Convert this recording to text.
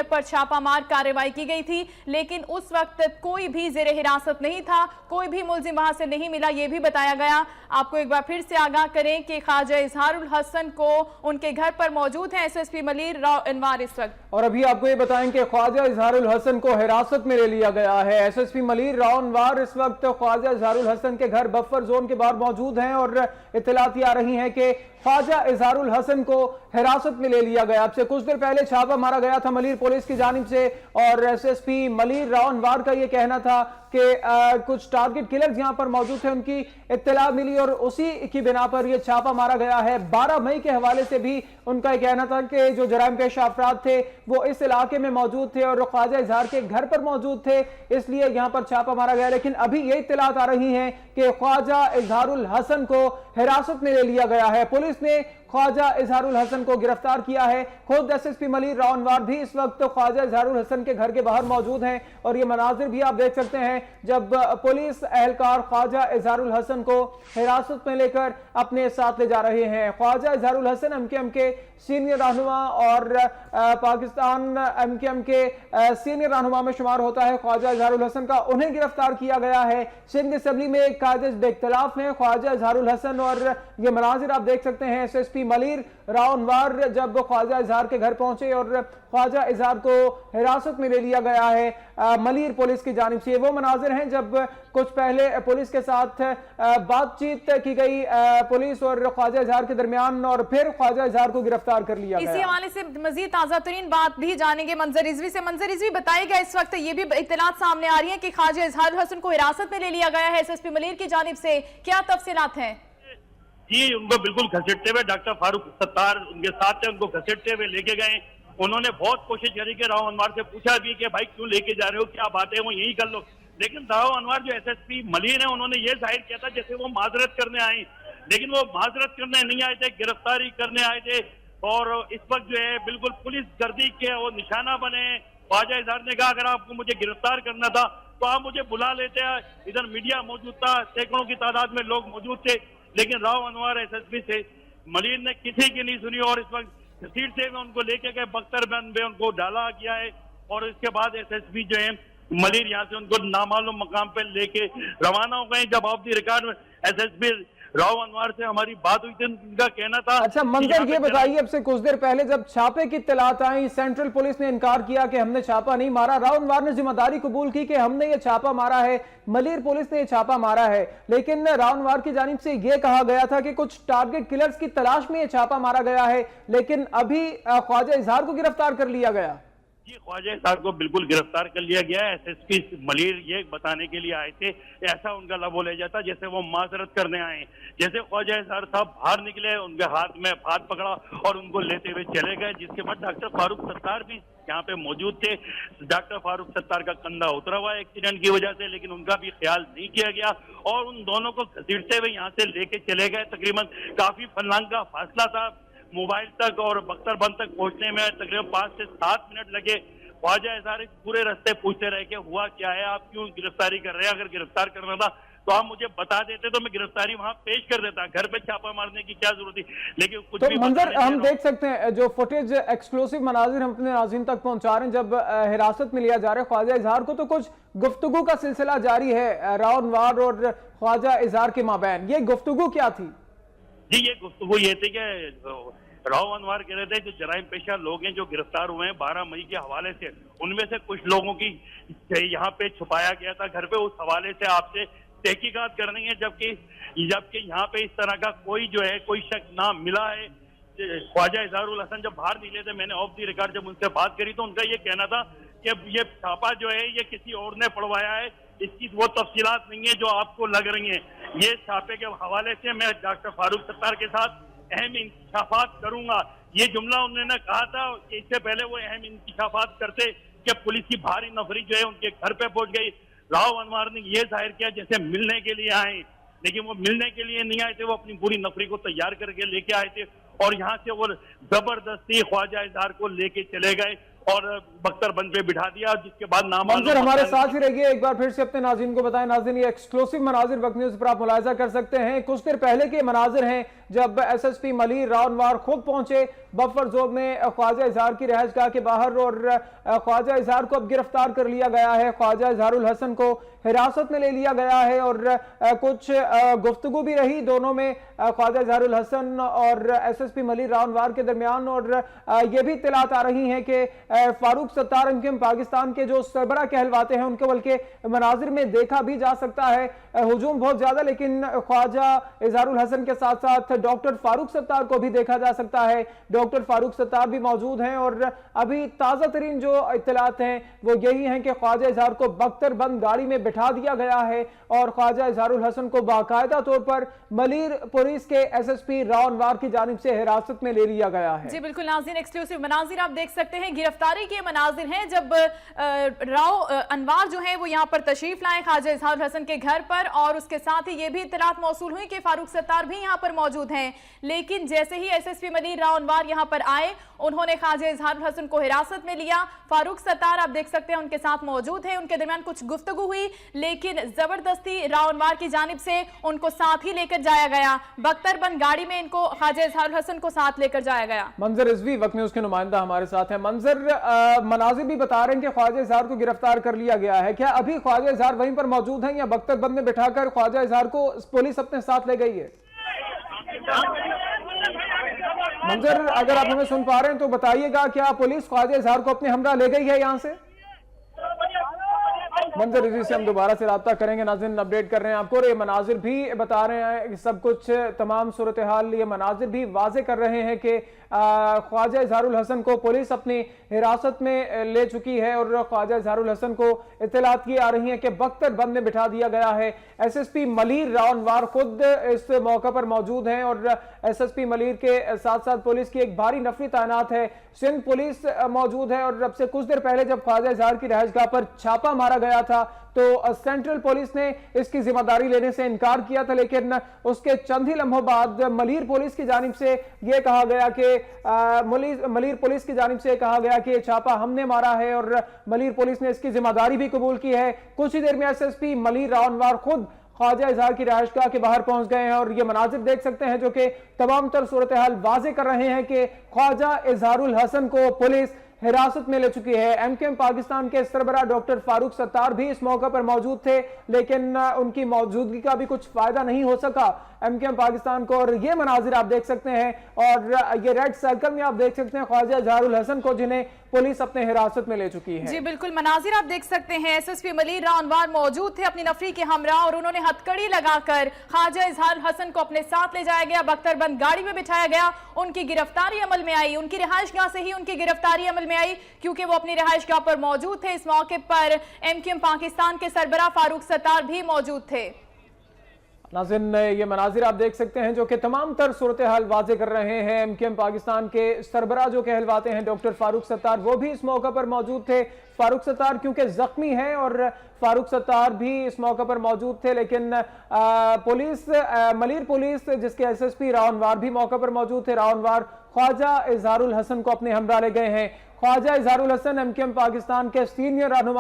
घर पर छापामार कार्रवाई की गई थी, लेकिन उस वक्त कोई भी जेरे हिरासत नहीं था, कोई भी मुलजिम वहां से नहीं मिला, ये भी बताया गया। आपको एक बार फिर से आगाह करें कि ख्वाजा इजहारुल हसन को उनके घर पर मौजूद है एसएसपी मलीर राव अनवार इस वक्त। और अभी आपको ये बताएं कि ख्वाजा इजहारुल हसन को हिरासत में ले लिया गया है। एसएसपी मलीर राव अनवार इस वक्त ख्वाजा इजहारुल हसन के घर बफर जोन के बाहर मौजूद हैं और इत्तलाती आ रही हैं कि ख्वाजा इजहारुल हसन को हिरासत में ले लिया गया। अब से कुछ देर पहले छापा मारा गया था मलीर पुलिस की जानिब से और एसएसपी मलीर राव अनवार का ये कहना था कि कुछ टारगेट किलर्स यहां पर मौजूद थे, उनकी इत्तला मिली और उसी की बिना पर यह छापा मारा गया है। 12 मई के हवाले से भी उनका कहना था कि जो जराइम पेश अफराद थे वो इस इलाके में मौजूद थे और ख्वाजा इजहार के घर पर मौजूद थे, इसलिए यहां पर छापा मारा गया। लेकिन अभी ये इत्तलात आ रही हैं कि ख्वाजा इजहारुल हसन को हिरासत में ले लिया गया है। पुलिस ने ख्वाजा इजहारुल हसन को गिरफ्तार किया है। खुद एसएसपी मलीर राव अनवार भी इस वक्त ख्वाजा इजहारुल हसन के घर के बाहर मौजूद हैं और ये मनाजिर भी आप देख सकते हैं जब पुलिस एहलकार ख्वाजा इजहारुल हसन को हिरासत में लेकर अपने साथ ले जा रहे हैं। ख्वाजा इजहारुल हसन एमकेएम के सीनियर रहनुमा और पाकिस्तान एमकेएम के सीनियर रहनुमा में शुमार होता है ख्वाजा इजहारुल हसन का, उन्हें गिरफ्तार किया गया है। सिंध असम्बली में एक कायदे से इख्तिलाफ है ख्वाजा इजहारुल हसन और ये मनाजिर आप देख सकते हैं। एसएसपी मलीर राव अनवार जब ख्वाजा इजहार के घर पहुंचे और ख्वाजा इजहार को हिरासत में ले लिया गया है मलीर पुलिस की जानिब से। वो मनाजिर हैं जब कुछ पहले पुलिस के साथ बातचीत की गई पुलिस और ख्वाजा इजहार के दरमियान और फिर ख्वाजा इजहार को गिरफ्तार कर लिया गया। इसी हवाले से मजीद ताजा तरीन बात भी जानेंगे मंजर रिजवी से। मंजर रिजवी बताएगा, इस वक्त ये भी इत्तलात सामने आ रही है कि ख्वाजा इजहारुल हसन को हिरासत में ले लिया गया है एसएसपी मलीर की जानिब से, क्या तफसीलात हैं? जी, उनको बिल्कुल घसीटते हुए डॉक्टर फारूक सत्तार उनके साथ थे, उनको घसीटते हुए लेके गए। उन्होंने बहुत कोशिश करी कि राव अनवार से पूछा भी कि भाई क्यों लेके जा रहे हो, क्या बात है, वो यही कर लो। लेकिन राव अनवार जो एसएसपी मलीर है उन्होंने ये जाहिर किया था जैसे वो माजरत करने आए, लेकिन वो माजरत करने नहीं आए थे, गिरफ्तारी करने आए थे। और इस वक्त जो है बिल्कुल पुलिस गर्दी के वो निशाना बने। ख्वाजा इजहार ने कहा अगर आपको मुझे गिरफ्तार करना था तो आप मुझे बुला लेते हैं। इधर मीडिया मौजूद था, सैकड़ों की तादाद में लोग मौजूद थे, लेकिन राव अनवार एसएसपी से मलीर ने किसी की नहीं सुनी और इस वक्त सीट से उनको लेके गए बख्तरबंद में, उनको डाला गया है। और इसके बाद एसएसपी जो है मलीर यहाँ से उनको नामालूम मकाम पे लेके रवाना हो गए। जब off the record SSP Rao Anwar से हमारी बात हुई थी, उनका कहना था। अच्छा मंजर, ये बताइए अब से कुछ देर पहले जब छापे की इत्तलात आई, सेंट्रल पुलिस ने इनकार किया कि हमने छापा नहीं मारा, राव अनवार ने जिम्मेदारी कबूल की कि हमने ये छापा मारा है, मलीर पुलिस ने ये छापा मारा है। लेकिन राव अनवार की जानिब से ये कहा गया था कि कुछ टारगेट किलर्स की तलाश में ये छापा मारा गया है, लेकिन अभी ख्वाजा इजहार को गिरफ्तार कर लिया गया। जी, ख्वाजा इजहार को बिल्कुल गिरफ्तार कर लिया गया है। एसएसपी मलीर ये बताने के लिए आए थे, ऐसा उनका लबो ले जाता जैसे वो माजरत करने आए। जैसे ख्वाजा इजहार साहब बाहर निकले, उनके हाथ में हाथ पकड़ा और उनको लेते हुए चले गए, जिसके बाद डॉक्टर फारूक सत्तार भी यहाँ पे मौजूद थे। डॉक्टर फारूक सत्तार का कंधा उतरा हुआ एक्सीडेंट की वजह से, लेकिन उनका भी ख्याल नहीं किया गया और उन दोनों को घसीटते हुए यहाँ से लेके चले गए। तकरीबन काफी फरलांग का फासला था, मोबाइल तक और बख्तरबंद तक पहुंचने में तकरीबन 5 से 7 मिनट लगे। ख्वाजा इजहार पूरे रास्ते पूछते रहे कि हुआ क्या है, आप क्यों गिरफ्तारी कर रहे हैं, अगर गिरफ्तार करना था तो आप मुझे बता देते तो मैं गिरफ्तारी वहां पेश कर देता, घर पे छापा मारने की क्या जरूरत थी। लेकिन कुछ तो भी मंजर हम देख सकते हैं, जो फुटेज एक्सक्लूसिव मनाजिर हम अपने नाज़रीन तक पहुंचा रहे हैं, जब हिरासत में लिया जा रहा है ख्वाजा इजहार को, तो कुछ गुफ्तगू का सिलसिला जारी है राव अनवार और ख्वाजा इजहार के माबैन। ये गुफ्तगू क्या थी? जी, ये गुफ्तगू ये थी कि राव अनवार कह रहे थे जो जराइम पेशा लोग हैं जो गिरफ्तार हुए हैं 12 मई के हवाले से, उनमें से कुछ लोगों की यहाँ पे छुपाया गया था घर पे, उस हवाले से आपसे तहकीकात करनी है। जबकि यहाँ पे इस तरह का कोई जो है कोई शक ना मिला है। ख्वाजा इजहारुल हसन जब बाहर निकले थे, मैंने ऑफ द रिकॉर्ड जब उनसे बात करी तो उनका ये कहना था कि ये छापा जो है ये किसी और ने पड़वाया है, इसकी वो तफसीलात नहीं है जो आपको लग रही है। ये छापे के हवाले से मैं डॉक्टर फारूक सत्तार के साथ अहम इंकशाफात करूंगा, ये जुमला उन्होंने कहा था। इससे पहले वो अहम इंकशाफात करते कि पुलिस की भारी नफरी जो है उनके घर पे पहुंच गई। राव अनवार ने ये जाहिर किया जैसे मिलने के लिए आए, लेकिन वो मिलने के लिए नहीं आए थे, वो अपनी पूरी नफरी को तैयार करके लेके आए थे और यहाँ से वो जबरदस्ती ख्वाजा इजहार को लेके चले गए और बख्तरबंद पे बिठा दिया, जिसके बाद मंजर हमारे साथ ही रहिए। एक बार फिर से अपने नाज़रीन को बताएं। नाज़रीन, ये एक्सक्लूसिव मनाजिर वक्त न्यूज़ पर आप मुलाहिजा कर सकते हैं। कुछ देर पहले के मनाजिर हैं जब SSP मलीर रावनवार खुद पहुंचे बफर जोन में ख्वाजा इजहार की रहायशगाह के बाहर और ख्वाजा इजहार को अब गिरफ्तार कर लिया गया है। ख्वाजा इजहारुल हसन को हिरासत में ले लिया गया है और कुछ गुफ्तगू भी रही दोनों में, ख्वाजा इजहारुल हसन और SSP मलीर रावनवार के दरमियान। और ये भी इत्तलात आ रही हैं कि फारूक सत्तार MKM पाकिस्तान के जो सरबरा कहलवाते हैं उनको बल्कि मनाजिर में देखा भी जा सकता है। हुजूम बहुत ज्यादा, लेकिन ख्वाजा इजहारुल हसन के साथ साथ डॉक्टर फारूक सत्तार को भी देखा जा सकता है। डॉक्टर फारूक सत्तार भी मौजूद हैं और अभी ताज़ा तरीन जो इत्तलात हैं वो यही हैं कि ख्वाजा इजहार को बख्तर बंद गाड़ी में बिठा दिया गया है और ख्वाजा इजहारुल हसन को बाकायदा तौर पर मलीर पुलिस के SSP रावनवार की जानिब से हिरासत में ले लिया गया है। जी बिल्कुल नाज़रीन, एक्सक्लूसिव मनाजिर आप देख सकते हैं, गिरफ्तारी के मनाजिर हैं जब राव अनवार जो है वो यहाँ पर तशरीफ लाए ख्वाजा इजहारुल हसन के घर पर, और उसके साथ ही ये भी इत्तलात मौसूल हुई कि फारूक सत्तार भी यहाँ पर मौजूद हैं। लेकिन जैसे ही SSP मलीर रावनवार यहाँ पर आए उन्होंने ख्वाजा इजहारुल हसन को हिरासत में लिया। फारूक सत्तार आप देख सकते हैं उनके साथ मौजूद है, उनके दरमियान कुछ गुफ्तगू हुई लेकिन जबरदस्ती रावनवार की जानिब से उनको साथ ही लेकर जाया गया। बख्तरबंद गाड़ी में इनको ख्वाजा इजहारुल हसन को साथ लेकर जाया गया। मंजर रिजवी वक्त न्यूज़ के नुमाइंदा हमारे साथ है। मंजर, मनाजिर भी बता रहे हैं कि ख्वाजा इजहार को गिरफ्तार कर लिया गया है, क्या अभी ख्वाजा इजहार वहीं पर मौजूद है या बख्तरबंद में बिठाकर ख्वाजा इजहार को पुलिस अपने साथ ले गई है? मंजर, अगर आप हमें सुन पा रहे हैं तो बताइएगा, क्या पुलिस ख्वाजा इजहार को अपने हमरा ले गई है यहाँ से? मंजर रिजी से हम दोबारा से राब्ता करेंगे। नाज़रीन अपडेट कर रहे हैं आपको, और ये मनाजिर भी बता रहे हैं कि सब कुछ तमाम सूरत हाल ये मनाजिर भी वाजे कर रहे हैं कि ख्वाजा इजहारुल हसन को पुलिस अपनी हिरासत में ले चुकी है और ख्वाजा इजहारुल हसन को इत्तलात की आ रही है कि बख्तरबंद में बिठा दिया गया है। SSP मलीर रावनवार खुद इस मौका पर मौजूद हैं और SSP मलीर के साथ साथ पुलिस की एक भारी नफरी तैनात है। सिंध पुलिस मौजूद है और अब से कुछ देर पहले जब ख्वाजा इजहार की रहायशगाह पर छापा मारा गया था तो सेंट्रल पुलिस ने इसकी जिम्मेदारी लेने से इनकार किया था, लेकिन उसके चंद ही लम्हों बाद मलीर पुलिस की जानिब से यह कहा गया कि मलीर पुलिस की जानिब से कहा गया कि छापा हमने मारा है और मलीर पुलिस ने इसकी जिम्मेदारी भी कबूल की है। कुछ ही देर में SSP मलीर रावनवार खुद ख्वाजा इजहार की रहायशगाह के बाहर पहुंच गए हैं और ये मनाजिर देख सकते हैं जो कि तमाम तर सूरत हाल वाजे कर रहे हैं कि ख्वाजा इजहारुल हसन को पुलिस हिरासत में ले चुकी है। MKM पाकिस्तान के सरबराह डॉक्टर फारूक सत्तार भी इस मौका पर मौजूद थे, लेकिन उनकी मौजूदगी का भी कुछ फायदा नहीं हो सका MKM पाकिस्तान को। और ये मनाजिर आप देख सकते हैं और ये रेड सर्कल में आप देख सकते हैं ख्वाजा इजहारुल हसन को जिन्हें पुलिस अपने हिरासत में ले चुकी है। जी बिल्कुल मनाजिर आप देख सकते हैं, SSP मलीर रावनवार मौजूद थे अपनी नफरी के हमरा और उन्होंने हथकड़ी लगाकर ख्वाजा इजहारुल हसन को अपने साथ ले जाया गया, बख्तरबंद गाड़ी में बिठाया गया। उनकी गिरफ्तारी अमल में आई, उनकी रिहायशगाह से ही उनकी गिरफ्तारी अमल में आई क्योंकि वो अपनी रिहायशगाह पर मौजूद थे। इस मौके पर MKM पाकिस्तान के सरबराह फारूक सत्तार भी मौजूद थे। नाज़रीन ये मनाजिर आप देख सकते हैं जो कि तमाम तर सूरत हाल वाजे कर रहे हैं। MKM पाकिस्तान के सरबराह जो कहलवाते हैं डॉक्टर फारूक सत्तार वो भी इस मौका पर मौजूद थे। फारूक सत्तार क्योंकि जख्मी हैं और फारूक सत्तार भी इस मौका पर मौजूद थे, लेकिन पुलिस मलीर पुलिस जिसके SSP रावनवार भी मौका पर मौजूद थे। रावनवार ख्वाजा इजहारुल हसन को अपने हमरा ले गए हैं। ख्वाजा इजहारुल हसन MKM पाकिस्तान के सीनियर रहनुमा